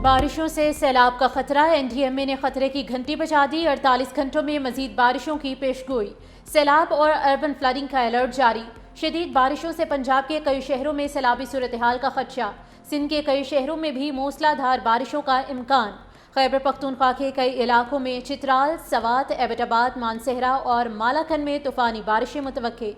بارشوں سے سیلاب کا خطرہ، NDMA نے خطرے کی گھنٹی بجا دی، 48 گھنٹوں میں مزید بارشوں کی پیش گوئی۔ سیلاب اور اربن فلڈنگ کا الرٹ جاری۔ شدید بارشوں سے پنجاب کے کئی شہروں میں سیلابی صورتحال کا خدشہ، سندھ کے کئی شہروں میں بھی موسلا دھار بارشوں کا امکان۔ خیبر پختونخوا کے کئی علاقوں میں چترال، سوات، ایبٹ آباد، مانسہرہ اور مالاکنڈ میں طوفانی بارشیں متوقع۔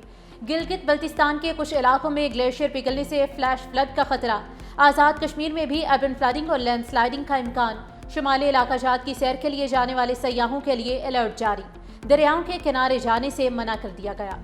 گلگت بلتستان کے کچھ علاقوں میں گلیشیئر پگھلنے سے فلیش فلڈ کا خطرہ۔ آزاد کشمیر میں بھی اربن فلڈنگ اور لینڈ سلائیڈنگ کا امکان۔ شمالی علاقہ جات کی سیر کے لیے جانے والے سیاحوں کے لیے الرٹ جاری۔ دریاؤں کے کنارے جانے سے منع کر دیا گیا۔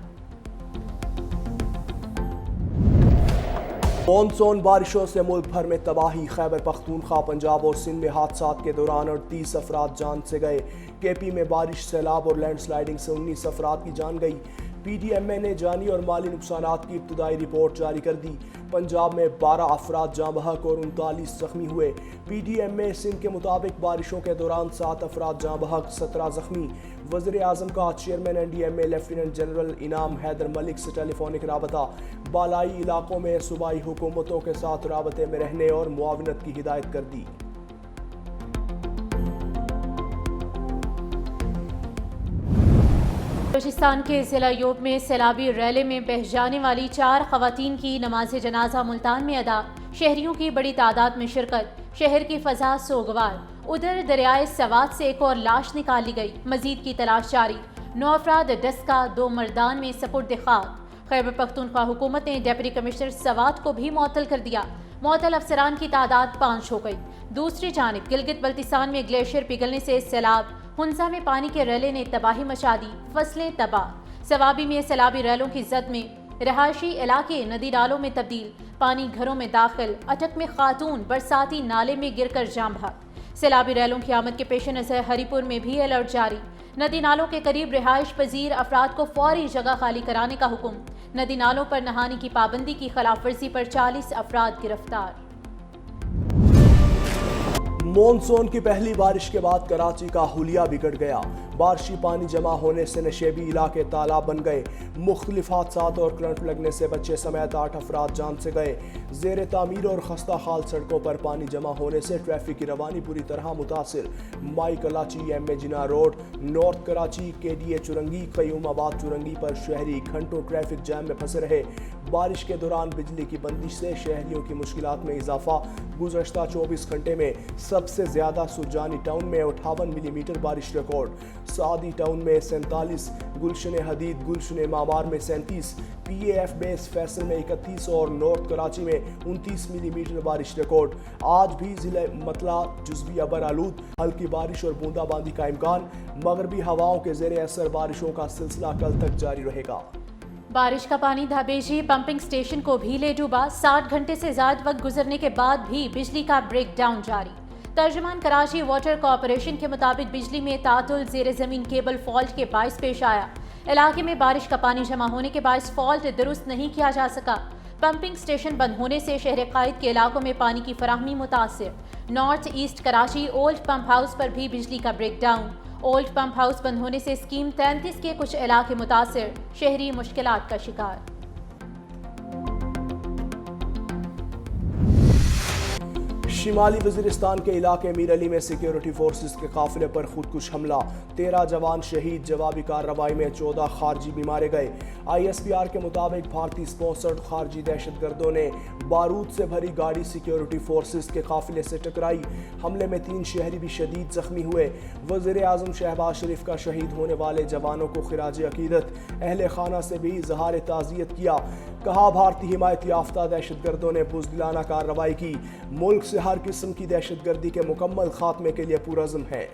مانسون بارشوں سے ملک بھر میں تباہی، خیبر پختونخوا، پنجاب اور سندھ میں حادثات کے دوران 38 افراد جان سے گئے۔ KP میں بارش، سیلاب اور لینڈ سلائیڈنگ سے 19 افراد کی جان گئی۔ PDMA نے جانی اور مالی نقصانات کی ابتدائی رپورٹ جاری کر دی۔ پنجاب میں 12 افراد جاں بحق اور 39 زخمی ہوئے۔ PDMA سندھ کے مطابق بارشوں کے دوران 7 افراد جاں بحق، 17 زخمی۔ وزیر اعظم کا چیئرمین NDMA لیفٹیننٹ جنرل انعام حیدر ملک سے ٹیلی فونک رابطہ، بالائی علاقوں میں صوبائی حکومتوں کے ساتھ رابطے میں رہنے اور معاونت کی ہدایت کر دی۔ بلوچستان کے ضلع یوب میں سیلابی ریلے میں بہہ جانے والی 4 خواتین کی نماز جنازہ ملتان میں ادا، شہریوں کی بڑی تعداد میں شرکت، شہر کی فضا سوگوار۔ ادھر دریائے سوات سے ایک اور لاش نکال لی گئی، مزید کی تلاش جاری۔ 9 افراد ڈسکا، 2 مردان میں سپرد خاک۔ خیبر پختونخوا حکومت نے ڈپٹی کمشنر سوات کو بھی معطل کر دیا، معطل افسران کی تعداد 5 ہو گئی۔ دوسری جانب گلگت بلتستان میں گلیشیئر پگھلنے سے سیلاب، ہنزا میں پانی کے ریلے نے تباہی مچا دی، فصلیں تباہ۔ سوابی میں سیلابی ریلوں کی زد میں رہائشی علاقے ندی نالوں میں تبدیل، پانی گھروں میں داخل۔ اٹک میں خاتون برساتی نالے میں گر کر جاں بحق۔ سیلابی ریلوں کی آمد کے پیش نظر ہری پور میں بھی الرٹ جاری، ندی نالوں کے قریب رہائش پذیر افراد کو فوری جگہ خالی کرانے کا حکم۔ ندی نالوں پر نہانے کی پابندی کی خلاف ورزی پر 40 افراد گرفتار۔ مانسون کی پہلی بارش کے بعد کراچی کا حلیہ بگڑ گیا، بارشی پانی جمع ہونے سے نشیبی علاقے تالاب بن گئے۔ مختلف حادثات اور کرنٹ لگنے سے بچے سمیت 8 افراد جان سے گئے۔ زیر تعمیر اور خستہ حال سڑکوں پر پانی جمع ہونے سے ٹریفک کی روانی بری طرح متاثر۔ Mai Karachi MA Jinnah road, north Karachi KDA چرنگی، قیوم آباد چرنگی پر شہری گھنٹوں ٹریفک جام میں پھنسے رہے۔ بارش کے دوران بجلی کی بندش سے شہریوں کی مشکلات میں اضافہ۔ گزشتہ 24 گھنٹے میں سب سے زیادہ سرجانی ٹاؤن میں 58 ملی میٹر بارش ریکارڈ، سعدی ٹاؤن میں 47، گلشن حدید گلشن مامار میں 37، PAF بیس فیصل میں 31 اور نارتھ کراچی میں 29 ملی میٹر بارش ریکارڈ۔ آج بھی ضلع مطلع جزوی ابر آلود، ہلکی بارش اور بوندا باندی کا امکان۔ مغربی ہواؤں کے زیر اثر بارشوں کا سلسلہ کل تک جاری رہے گا۔ بارش کا پانی دھبیجی پمپنگ سٹیشن کو بھی لے ڈوبا، 60 گھنٹے سے زائد وقت گزرنے کے بعد بھی بجلی کا بریک ڈاؤن جاری۔ ترجمان کراچی واٹر کارپوریشن کے مطابق بجلی میں تعطل زیر زمین کیبل فالٹ کے باعث پیش آیا۔ علاقے میں بارش کا پانی جمع ہونے کے باعث فالٹ درست نہیں کیا جا سکا۔ پمپنگ سٹیشن بند ہونے سے شہر قائد کے علاقوں میں پانی کی فراہمی متاثر۔ North east Karachi old pump house پر بھی بجلی کا breakdown. Old pump house بند ہونے سے اسکیم 33 کے کچھ علاقے متاثر، شہری مشکلات کا شکار۔ شمالی وزیرستان کے علاقے میر علی میں سیکیورٹی فورسز کے قافلے پر خودکش حملہ، 13 جوان شہید، جوابی کارروائی میں 14 خارجی بھی مارے گئے۔ ISPR کے مطابق بھارتی سپانسرڈ خارجی دہشت گردوں نے بارود سے بھری گاڑی سیکیورٹی فورسز کے قافلے سے ٹکرائی۔ حملے میں 3 شہری بھی شدید زخمی ہوئے۔ وزیر اعظم شہباز شریف کا شہید ہونے والے جوانوں کو خراج عقیدت، اہل خانہ سے بھی اظہار تعزیت کیا۔ کہا بھارتی حمایت یافتہ دہشت گردوں نے بزدلانہ کارروائی کی، ملک سے ہر قسم کی دہشت گردی کے مکمل خاتمے کے لیے پرعزم ہے۔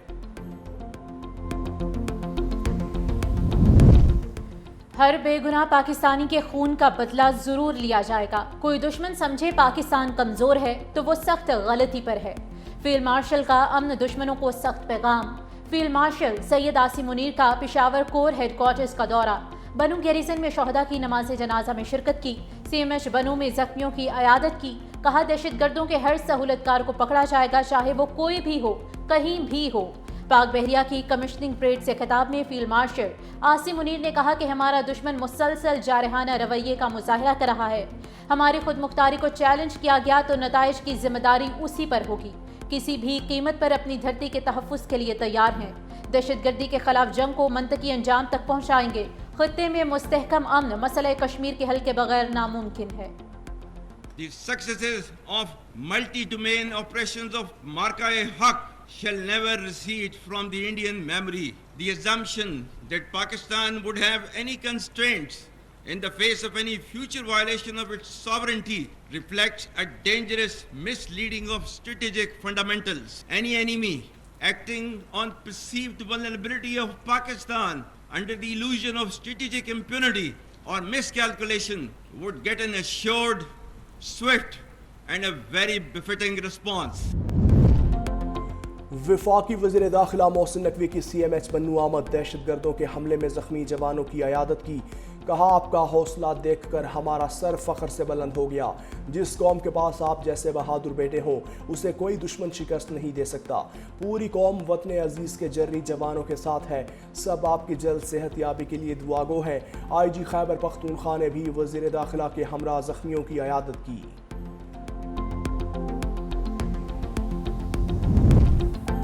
ہر بے گناہ پاکستانی کے خون کا بدلہ ضرور لیا جائے گا۔ کوئی دشمن سمجھے پاکستان کمزور ہے تو وہ سخت غلطی پر ہے۔ فیلڈ مارشل کا امن دشمنوں کو سخت پیغام۔ فیلڈ مارشل سید عاصم منیر کا پشاور کور ہیڈ کوارٹرز کا دورہ۔ بنو گیریزن میں شہداء کی نماز جنازہ میں شرکت کی۔ CMH بنو میں زخمیوں کی عیادت کی۔ کہا دہشت گردوں کے ہر سہولت کار کو پکڑا جائے گا، چاہے وہ کوئی بھی ہو، کہیں بھی ہو۔ پاک بحریہ کی کمشننگ پریڈ سے خطاب میں فیلڈ مارشل عاصم منیر نے کہا کہ ہمارا دشمن مسلسل جارحانہ رویے کا مظاہرہ کر رہا ہے۔ ہماری خود مختاری کو چیلنج کیا گیا تو نتائج کی ذمہ داری اسی پر ہوگی۔ کسی بھی قیمت پر اپنی دھرتی کے تحفظ کے لیے تیار ہیں، دہشت گردی کے خلاف جنگ کو منطقی انجام تک پہنچائیں گے۔ خطے میں مستحکم امن مسئلہ کشمیر کے حل کے بغیر ناممکن ہے۔ The successes of multi-domain operations of Marka-e-Haq shall never recede from the Indian memory. The assumption that Pakistan would have any constraints in the face of any future violation of its sovereignty reflects a dangerous misleading of strategic fundamentals. Any enemy acting on perceived vulnerability of Pakistan under the illusion of strategic impunity or miscalculation would get an assured, swift and a very befitting response. وفاقی وزیر داخلہ محسن نقوی کی C M H بنو آمد، دہشت گردوں کے حملے میں زخمی جوانوں کی عیادت کی۔ کہا آپ کا حوصلہ دیکھ کر ہمارا سر فخر سے بلند ہو گیا۔ جس قوم کے پاس آپ جیسے بہادر بیٹے ہوں اسے کوئی دشمن شکست نہیں دے سکتا۔ پوری قوم وطن عزیز کے جرری جوانوں کے ساتھ ہے، سب آپ کی جلد صحت یابی کے لیے دعا گو ہیں۔ آئی جی خیبر پختونخوا نے بھی وزیر داخلہ کے ہمراہ زخمیوں کی عیادت کی۔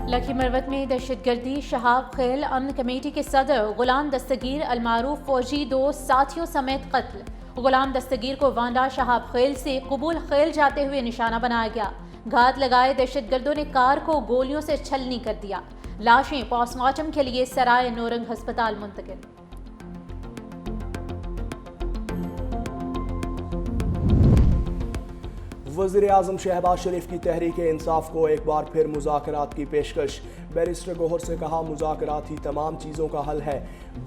لکھی مروت میں دہشت گردی شہاب خیل امن کمیٹی کے صدر غلام دستگیر المعروف فوجی 2 ساتھیوں سمیت قتل۔ غلام دستگیر کو وانڈا شہاب خیل سے قبول خیل جاتے ہوئے نشانہ بنایا گیا۔ گھات لگائے دہشت گردوں نے کار کو گولیوں سے چھلنی کر دیا۔ لاشیں پوسٹ مارٹم کے لیے سرائے نورنگ ہسپتال منتقل۔ وزیر اعظم شہباز شریف کی تحریک انصاف کو ایک بار پھر مذاکرات کی پیشکش۔ بیرسٹر گوہر سے کہا مذاکرات ہی تمام چیزوں کا حل ہے،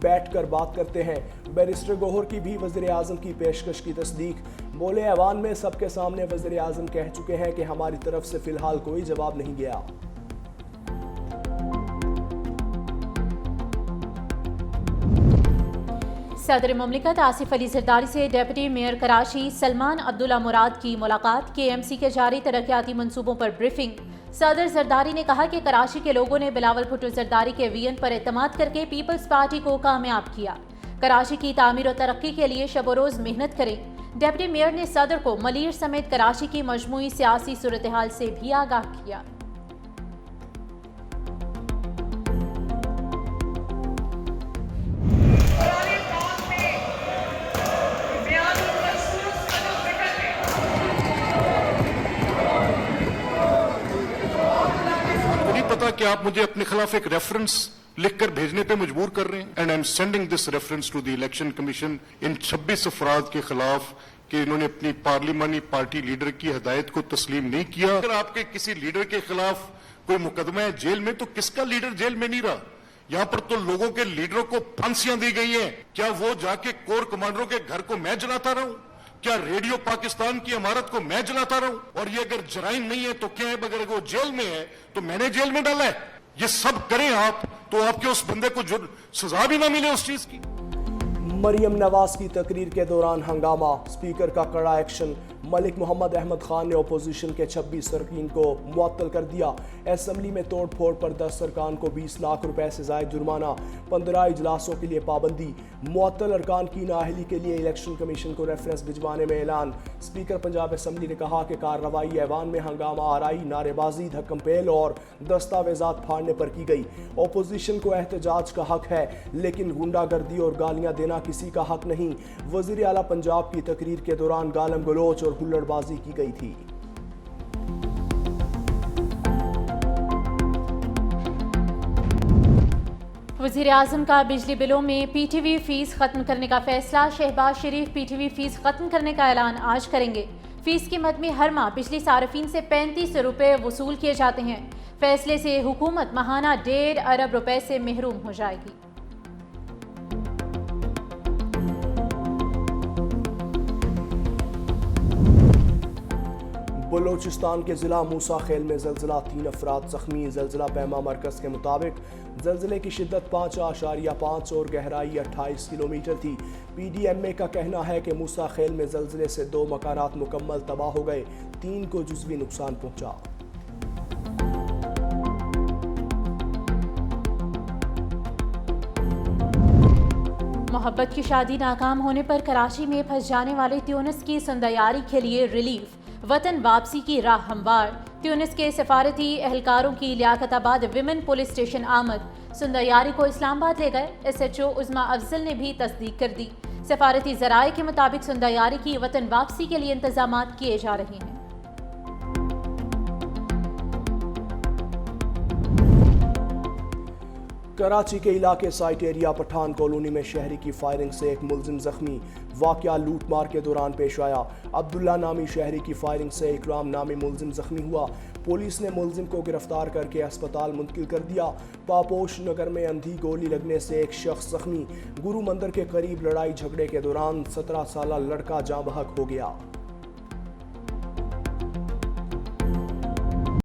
بیٹھ کر بات کرتے ہیں۔ بیرسٹر گوہر کی بھی وزیر اعظم کی پیشکش کی تصدیق۔ بولے ایوان میں سب کے سامنے وزیر اعظم کہہ چکے ہیں کہ ہماری طرف سے فی الحال کوئی جواب نہیں گیا۔ صدر مملکت آصف علی زرداری سے ڈیپٹی میئر کراچی سلمان عبداللہ مراد کی ملاقات۔ کے ایم سی کے جاری ترقیاتی منصوبوں پر بریفنگ۔ صدر زرداری نے کہا کہ کراچی کے لوگوں نے بلاول بھٹو زرداری کے ویژن پر اعتماد کر کے پیپلز پارٹی کو کامیاب کیا۔ کراچی کی تعمیر و ترقی کے لیے شب و روز محنت کریں۔ ڈیپٹی میئر نے صدر کو ملیر سمیت کراچی کی مجموعی سیاسی صورتحال سے بھی آگاہ کیا۔ پتا کہ آپ مجھے اپنے خلاف ایک ریفرنس لکھ کر بھیجنے پہ مجبور کر رہے ہیں and I'm sending this reference to the election commission ان 26 افراد کے خلاف کہ انہوں نے اپنی پارلیمانی پارٹی لیڈر کی ہدایت کو تسلیم نہیں کیا۔ اگر آپ کے کسی لیڈر کے خلاف کوئی مقدمہ ہے جیل میں تو کس کا لیڈر جیل میں نہیں رہا؟ یہاں پر تو لوگوں کے لیڈروں کو پھانسیاں دی گئی ہیں۔ کیا وہ جا کے کور کمانڈروں کے گھر کو میں جلاتا رہا ہوں؟ کیا ریڈیو پاکستان کی عمارت کو میں جلاتا رہا ہوں؟ اور یہ اگر جرائم نہیں ہے تو کیا ہے؟ اگر وہ جیل میں ہے تو میں نے جیل میں ڈالا ہے؟ یہ سب کریں آپ تو آپ کے اس بندے کو سزا بھی نہ ملے اس چیز کی۔ مریم نواز کی تقریر کے دوران ہنگامہ، اسپیکر کا کڑا ایکشن۔ ملک محمد احمد خان نے اپوزیشن کے 26 ارکین کو معطل کر دیا۔ اسمبلی میں توڑ پھوڑ پر 10 ارکان کو 20 لاکھ روپے سے زائد جرمانہ، 15 اجلاسوں کے لیے پابندی۔ معطل ارکان کی نااہلی کے لیے الیکشن کمیشن کو ریفرنس بھجوانے میں اعلان۔ اسپیکر پنجاب اسمبلی نے کہا کہ کارروائی ایوان میں ہنگامہ آرائی، نعرے بازی، دھکم پیل اور دستاویزات پھاڑنے پر کی گئی۔ اپوزیشن کو احتجاج کا حق ہے لیکن غنڈہ گردی اور گالیاں دینا کسی کا حق نہیں۔ وزیر اعلیٰ پنجاب کی تقریر کے دوران گالم گلوچ اور ہلڑ بازی کی گئی تھی۔ وزیر اعظم کا بجلی بلوں میں پی ٹی وی فیس ختم کرنے کا فیصلہ۔ شہباز شریف پی ٹی وی فیس ختم کرنے کا اعلان آج کریں گے۔ فیس کی مد میں ہر ماہ بجلی صارفین سے 35 روپے وصول کیے جاتے ہیں۔ فیصلے سے حکومت ماہانہ 1.5 ارب روپے سے محروم ہو جائے گی۔ بلوچستان کے ضلع موسیٰ خیل میں زلزلہ، 3 افراد زخمی۔ زلزلہ پیما مرکز کے مطابق زلزلے کی شدت 5.5 اور گہرائی 28 کلومیٹر تھی۔ پی ڈی ایم اے کا کہنا ہے کہ موسیٰ خیل میں زلزلے سے 2 مکانات مکمل تباہ ہو گئے، 3 کو جزوی نقصان پہنچا۔ محبت کی شادی ناکام ہونے پر کراچی میں پھنس جانے والے تیونس کی سندیاری کے لیے ریلیف۔ وطن واپسی کی راہ ہموار۔ تیونس کے سفارتی اہلکاروں کی لیاقت آباد ویمن پولیس اسٹیشن آمد سندیاری کو اسلام آباد لے گئے۔ ایس ایچ او عظمیٰ افضل نے بھی تصدیق کر دی۔ سفارتی ذرائع کے مطابق سندیاری کی وطن واپسی کے لیے انتظامات کیے جا رہے ہیں۔ کراچی کے علاقے سائٹ ایریا پٹھان کالونی میں شہری کی فائرنگ سے ایک ملزم زخمی۔ واقعہ لوٹ مار کے دوران پیش آیا۔ عبداللہ نامی شہری کی فائرنگ سے اکرام نامی ملزم زخمی ہوا۔ پولیس نے ملزم کو گرفتار کر کے اسپتال منتقل کر دیا۔ پاپوش نگر میں اندھی گولی لگنے سے ایک شخص زخمی۔ گرو مندر کے قریب لڑائی جھگڑے کے دوران 17 سالہ لڑکا جاں بحق ہو گیا۔